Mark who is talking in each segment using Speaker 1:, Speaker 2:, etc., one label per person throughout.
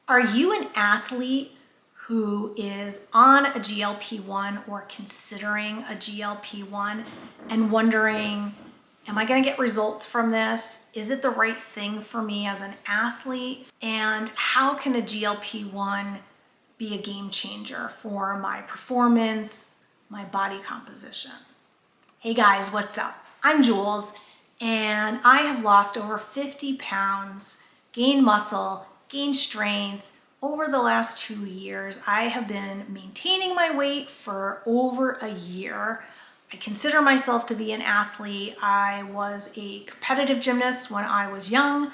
Speaker 1: Are you an athlete who is on a GLP-1 or considering a GLP-1 and wondering, am I going to get results from this? Is it the right thing for me as an athlete? And how can a GLP-1 be a game changer for my performance, my body composition? Hey guys, what's up? I'm Jules, and I have lost over 50 pounds, gained muscle, gained strength over the last 2 years. I have been maintaining my weight for over a year. I consider myself to be an athlete. I was a competitive gymnast when I was young.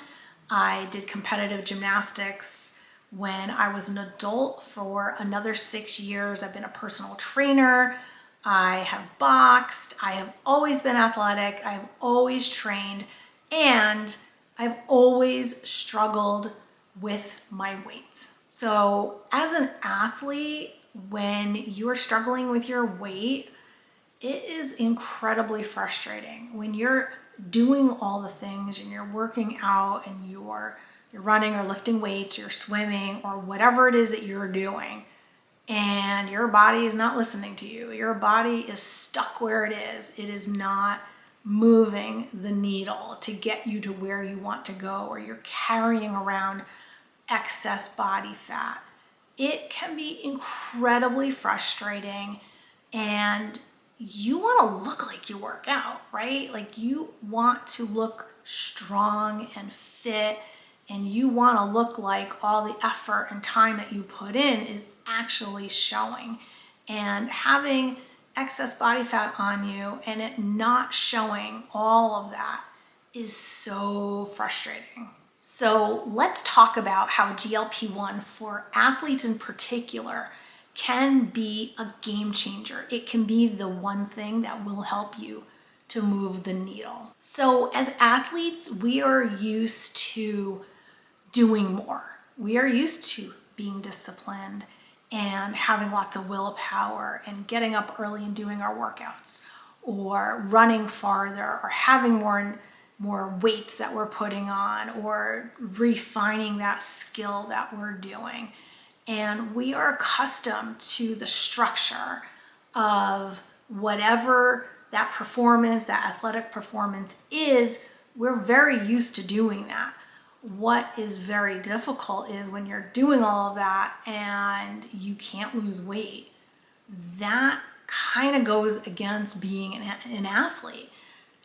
Speaker 1: I did competitive gymnastics when I was an adult for another 6 years. I've been a personal trainer. I have boxed. I have always been athletic. I've always trained, and I've always struggled with my weight. So as an athlete, when you're struggling with your weight, it is incredibly frustrating. When you're doing all the things and you're working out and you're running or lifting weights, you're swimming or whatever it is that you're doing, and your body is not listening to you. Your body is stuck where it is. It is not moving the needle to get you to where you want to go, or you're carrying around excess body fat. It can be incredibly frustrating, and you want to look like you work out, right? Like, you want to look strong and fit, and you want to look like all the effort and time that you put in is actually showing. And having excess body fat on you and it not showing all of that is so frustrating. So let's talk about how GLP-1 for athletes in particular can be a game changer. It can be the one thing that will help you to move the needle. So as athletes, we are used to doing more. We are used to being disciplined and having lots of willpower and getting up early and doing our workouts, or running farther, or having more weights that we're putting on, or refining that skill that we're doing. And we are accustomed to the structure of whatever that performance, that athletic performance is. We're very used to doing that. What is very difficult is when you're doing all of that and you can't lose weight. That kind of goes against being an athlete.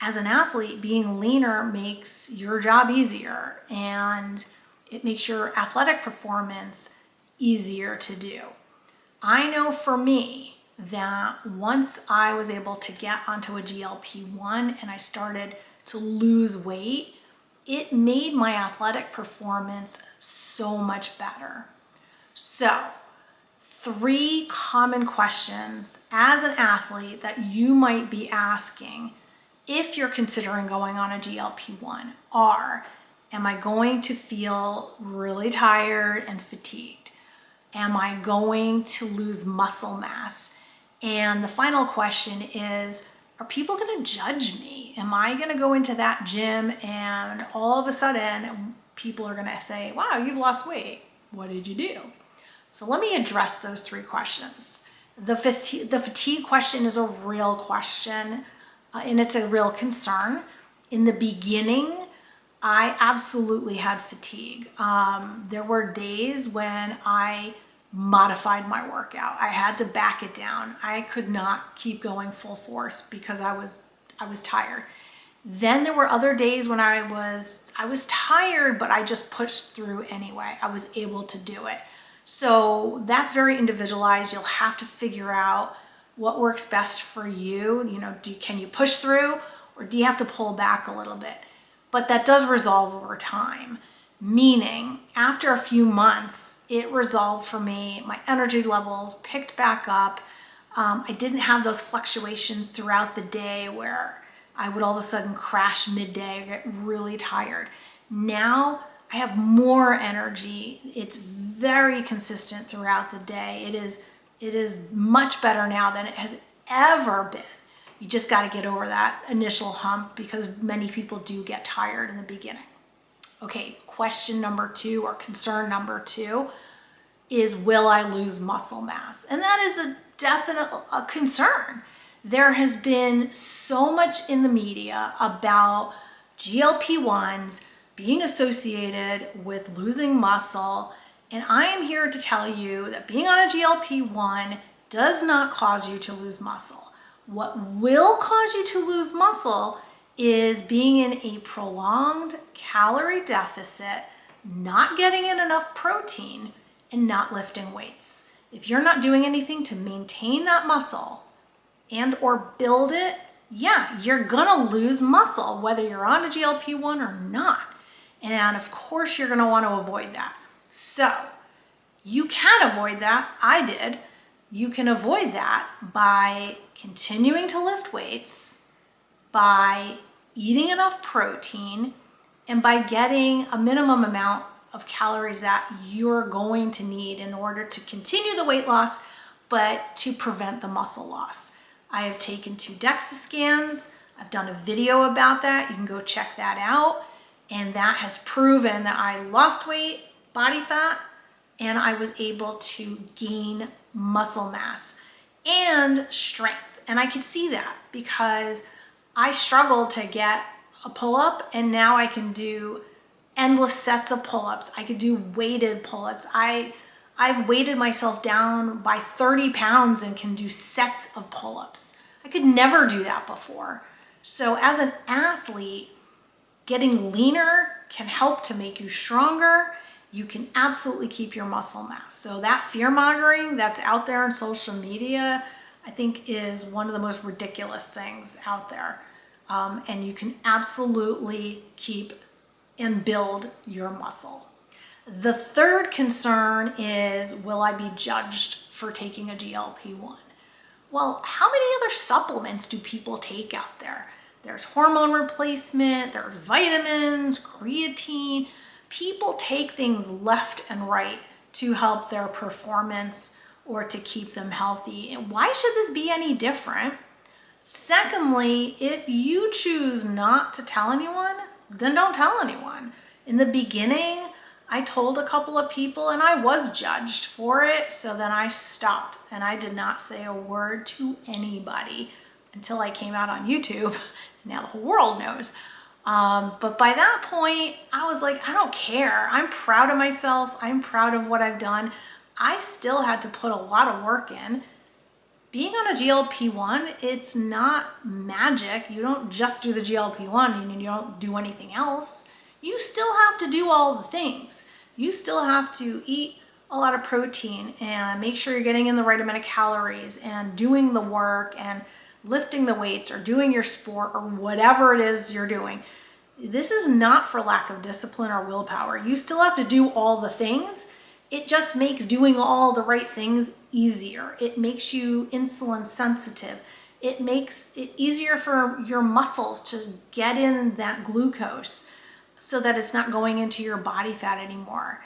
Speaker 1: As an athlete, being leaner makes your job easier, and it makes your athletic performance easier to do. I know for me that once I was able to get onto a GLP-1 and I started to lose weight, it made my athletic performance so much better. So, 3 common questions as an athlete that you might be asking if you're considering going on a GLP-1 are, am I going to feel really tired and fatigued? Am I going to lose muscle mass? And the final question is, are people going to judge me? Am I going to go into that gym and all of a sudden people are going to say, wow, you've lost weight. What did you do? So let me address those 3 questions. The fatigue question is a real question, and it's a real concern. In the beginning, I absolutely had fatigue. There were days when I modified my workout. I had to back it down. I could not keep going full force because I was tired. Then there were other days when I was tired, but I just pushed through anyway. I was able to do it. So that's very individualized. You'll have to figure out what works best for you. You know, can you push through, or do you have to pull back a little bit? But that does resolve over time. Meaning, after a few months, it resolved for me. My energy levels picked back up. I didn't have those fluctuations throughout the day where I would all of a sudden crash midday, get really tired. Now I have more energy. It's very consistent throughout the day. It is much better now than it has ever been. You just got to get over that initial hump, because many people do get tired in the beginning. Okay, question number 2 or concern number 2 is, will I lose muscle mass? And that is a definite concern. There has been so much in the media about GLP-1s being associated with losing muscle. And I am here to tell you that being on a GLP-1 does not cause you to lose muscle. What will cause you to lose muscle is being in a prolonged calorie deficit, not getting in enough protein, and not lifting weights. If you're not doing anything to maintain that muscle and or build it, yeah, you're gonna lose muscle whether you're on a GLP-1 or not. And of course you're gonna wanna avoid that. So you can avoid that. I did. You can avoid that by continuing to lift weights, by eating enough protein, and by getting a minimum amount of calories that you're going to need in order to continue the weight loss, but to prevent the muscle loss. I have taken 2 DEXA scans. I've done a video about that. You can go check that out. And that has proven that I lost weight, body fat, and I was able to gain muscle mass and strength. And I could see that because I struggled to get a pull-up, and now I can do endless sets of pull-ups. I could do weighted pull-ups. I've weighted myself down by 30 pounds and can do sets of pull-ups. I could never do that before. So as an athlete, getting leaner can help to make you stronger. You can absolutely keep your muscle mass. So that fear-mongering that's out there on social media, I think is one of the most ridiculous things out there. And you can absolutely keep and build your muscle. The third concern is, will I be judged for taking a GLP-1? Well, how many other supplements do people take out there? There's hormone replacement, there's vitamins, creatine. People take things left and right to help their performance or to keep them healthy. And why should this be any different? Secondly, if you choose not to tell anyone, then don't tell anyone. In the beginning, I told a couple of people and I was judged for it, so then I stopped and I did not say a word to anybody until I came out on YouTube. Now the whole world knows. But by that point, I was like, I don't care. I'm proud of myself. I'm proud of what I've done. I still had to put a lot of work in. Being on a GLP-1, it's not magic. You don't just do the GLP-1 and you don't do anything else. You still have to do all the things. You still have to eat a lot of protein and make sure you're getting in the right amount of calories and doing the work and lifting the weights or doing your sport or whatever it is you're doing. This is not for lack of discipline or willpower. You still have to do all the things. It just makes doing all the right things easier. It makes you insulin sensitive. It makes it easier for your muscles to get in that glucose so that it's not going into your body fat anymore.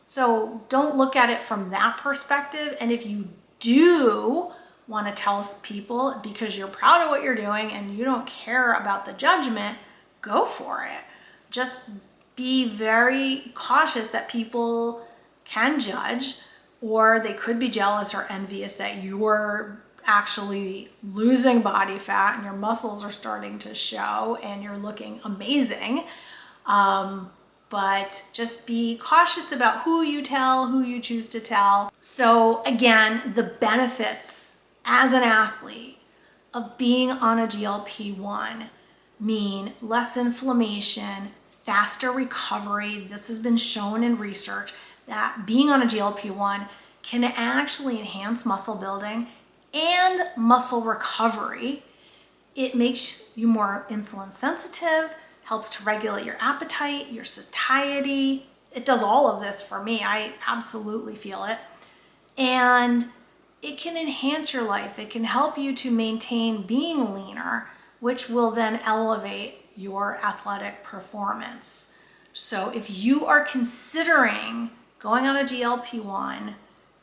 Speaker 1: So don't look at it from that perspective. And if you do want to tell people because you're proud of what you're doing and you don't care about the judgment, go for it. Just be very cautious that people can judge, or they could be jealous or envious that you're actually losing body fat and your muscles are starting to show and you're looking amazing. But just be cautious about who you tell, who you choose to tell. So again, the benefits as an athlete of being on a GLP-1 mean less inflammation, faster recovery. This has been shown in research that being on a GLP-1 can actually enhance muscle building and muscle recovery. It makes you more insulin sensitive, helps to regulate your appetite, your satiety. It does all of this for me. I absolutely feel it. And it can enhance your life. It can help you to maintain being leaner, which will then elevate your athletic performance. So if you are considering going on a GLP-1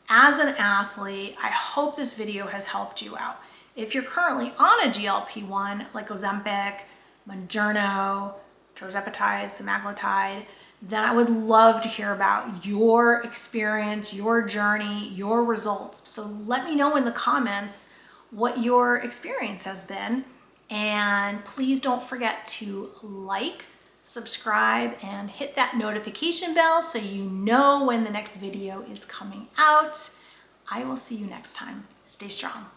Speaker 1: as an athlete, I hope this video has helped you out. If you're currently on a GLP-1 like Ozempic, Mounjaro, tirzepatide, semaglutide, then I would love to hear about your experience, your journey, your results. So let me know in the comments what your experience has been. And please don't forget to like, subscribe, and hit that notification bell so you know when the next video is coming out. I will see you next time. Stay strong.